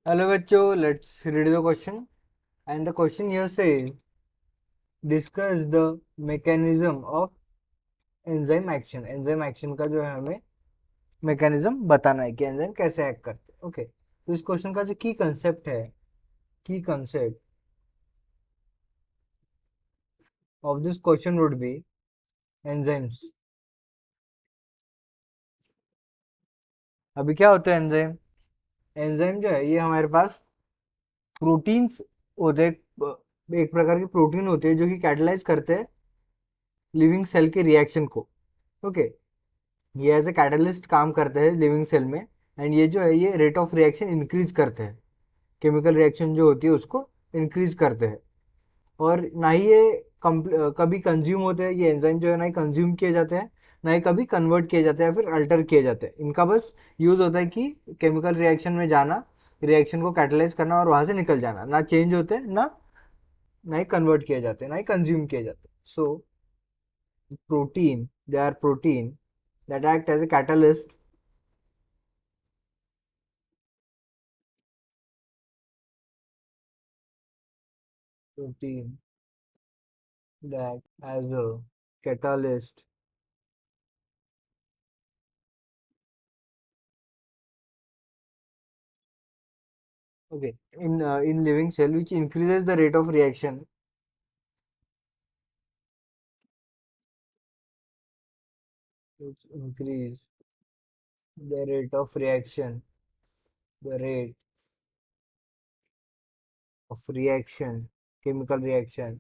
Hello बच्चों, let's read the question. And the question here says, discuss the mechanism of enzyme action. Enzyme action का जो है हमें mechanism बताना है कि enzyme कैसे act करते हैं. Okay. तो इस क्वेश्चन का जो की कंसेप्ट है, की concept of this question would be enzymes. अभी क्या होता है एंजाइम? एंजाइम जो है ये हमारे पास प्रोटीन्स होते हैं, एक प्रकार के प्रोटीन होते हैं जो कि कैटलाइज करते हैं लिविंग सेल के रिएक्शन को. ओके. ये एज ए कैटलिस्ट काम करते हैं लिविंग सेल में. एंड ये जो है ये रेट ऑफ रिएक्शन इंक्रीज करते हैं, केमिकल रिएक्शन जो होती है उसको इंक्रीज करते हैं. और ना ही ये कभी कंज्यूम होते हैं, ये एंजाइम जो है ना ही कंज्यूम किए जाते हैं, ना ही कभी कन्वर्ट किए जाते हैं या फिर अल्टर किए जाते हैं. इनका बस यूज होता है कि केमिकल रिएक्शन में जाना, रिएक्शन को कैटलाइज करना और वहां से निकल जाना. ना चेंज होते हैं, ना ही कन्वर्ट किए जाते हैं, ना ही कंज्यूम किए जाते हैं. सो protein, they are protein that act as a catalyst. Protein that as a catalyst. Okay, in living cell, which increases the rate of reaction. Which increase the rate of reaction. The rate of reaction, chemical reaction.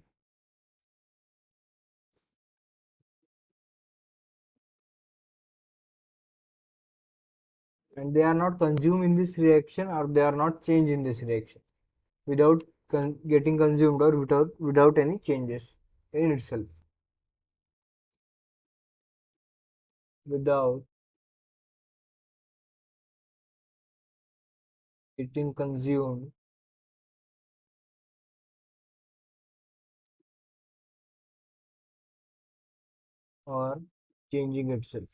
And they are not consumed in this reaction, or they are not changed in this reaction without getting consumed, or without any changes in itself. Without getting consumed or changing itself.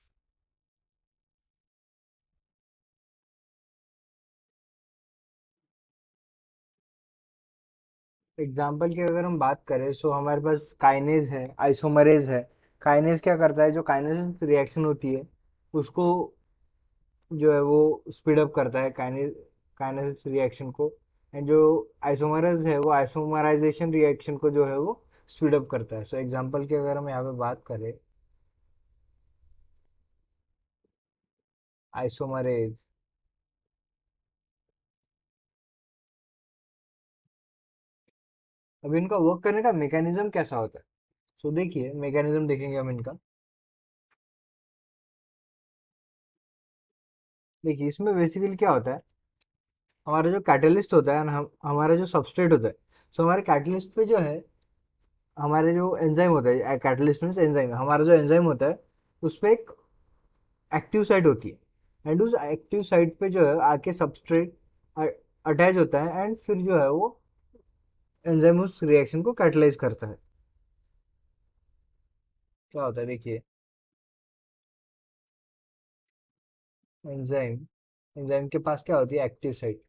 Example की अगर हम बात करें, सो हमारे पास kinase है, isomerase है. Kinase क्या करता है? जो काइनेज रिएक्शन होती है उसको जो है वो स्पीड अप करता है, काइनेज काइनेज रिएक्शन को. एंड जो आइसोमरेज है वो आइसोमराइजेशन रिएक्शन को जो है वो स्पीड अप करता है. सो एग्जाम्पल की अगर हम यहाँ पे बात करें, आइसोमरेज. अब इनका वर्क करने का मैकेनिज्म कैसा होता है? सो देखिए, मैकेनिज्म देखेंगे हम इनका. देखिए, इसमें बेसिकली क्या होता है, हमारा जो कैटलिस्ट होता है ना, हमारा जो सबस्ट्रेट होता है. सो हमारे कैटलिस्ट पे जो है, हमारे जो एंजाइम होता है, कैटलिस्ट मीन्स एंजाइम, हमारा जो एंजाइम होता है उस पर एक एक्टिव साइट होती है. एंड उस एक्टिव साइट पे जो है आके सबस्ट्रेट अटैच होता है. एंड फिर जो है वो एंजाइम उस रिएक्शन को कैटलाइज करता है. क्या होता है देखिए, एंजाइम एंजाइम के पास क्या होती है? Active site.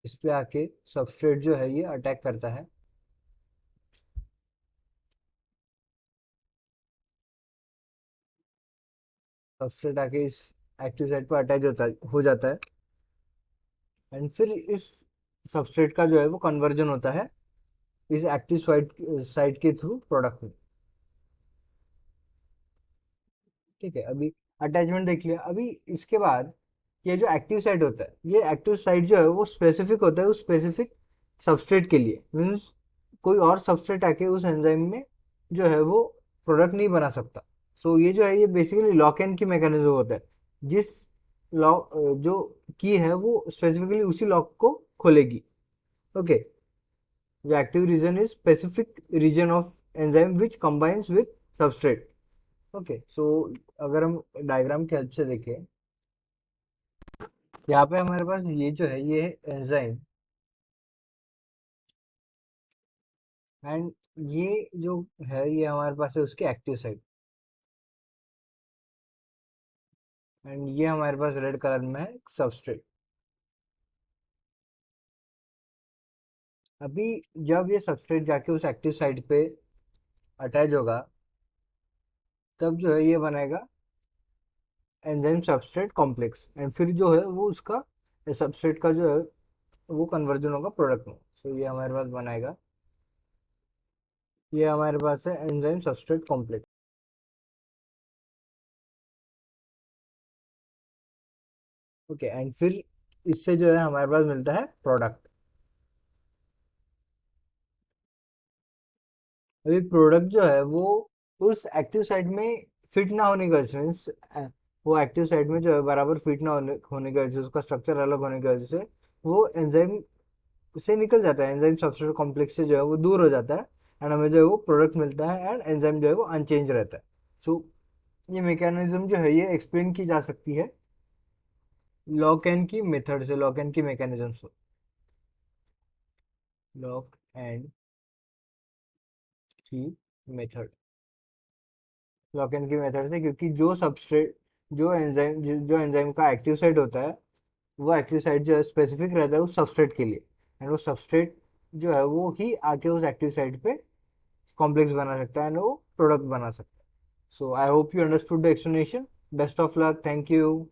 इस पे आके सबस्ट्रेट जो है ये अटैक करता है. सबस्ट्रेट आके इस एक्टिव साइट पर अटैच हो जाता है. एंड फिर इस सबस्ट्रेट का जो है वो कन्वर्जन होता है इस एक्टिव साइट के थ्रू प्रोडक्ट में. ठीक है, अभी अटैचमेंट देख लिया. अभी इसके बाद ये जो एक्टिव साइट होता है, ये एक्टिव साइट जो है वो स्पेसिफिक होता है उस स्पेसिफिक सबस्ट्रेट के लिए. मीन्स कोई और सबस्ट्रेट आके उस एंजाइम में जो है वो प्रोडक्ट नहीं बना सकता. सो ये जो है ये बेसिकली लॉक एंड की मैकेनिज्म होता है. जिस लॉक जो की है वो स्पेसिफिकली उसी लॉक को खोलेगी. Okay. The active region is specific region of enzyme which combines with substrate. Okay. So अगर हम डायग्राम की हेल्प से देखें, यहाँ पे हमारे पास ये जो है ये एंजाइम. एंड ये जो है ये हमारे पास है उसकी एक्टिव साइट. एंड ये हमारे पास रेड कलर में है सबस्ट्रेट। अभी जब ये सबस्ट्रेट जाके उस एक्टिव साइट पे अटैच होगा, तब जो है ये बनाएगा एंजाइम सबस्ट्रेट कॉम्प्लेक्स, एंड फिर जो है वो उसका सबस्ट्रेट का जो है वो कन्वर्जन होगा प्रोडक्ट में। सो ये हमारे पास बनाएगा, ये हमारे पास है enzyme substrate complex. Okay, and फिर इससे जो है हमारे पास मिलता है प्रोडक्ट। अभी प्रोडक्ट जो है वो उस एक्टिव साइट में फिट ना होने की वजह से, मीन्स वो एक्टिव साइट में जो है बराबर फिट ना होने की वजह से, उसका स्ट्रक्चर अलग होने की वजह से वो एंजाइम से निकल जाता है, एंजाइम सबस्ट्रेट कॉम्प्लेक्स से जो है वो दूर हो जाता है, एंड हमें जो है वो प्रोडक्ट मिलता है, एंड एंजाइम जो है वो अनचेंज रहता है। सो ये मैकेनिज्म जो है ये एक्सप्लेन की जा सकती है लॉक एंड की मेथड से, लॉक एंड की मैकेनिज्म से। लॉक एंड की मेथड, लॉक एंड की मेथड से, क्योंकि जो सबस्ट्रेट, जो एंजाइम का एक्टिव साइट होता है, वो एक्टिव साइट जो है स्पेसिफिक रहता है उस सबस्ट्रेट के लिए, एंड वो सबस्ट्रेट जो है वो ही आके उस एक्टिव साइट पे कॉम्प्लेक्स बना सकता है एंड वो प्रोडक्ट बना सकता है। So I hope you understood the explanation. Best of luck, thank you.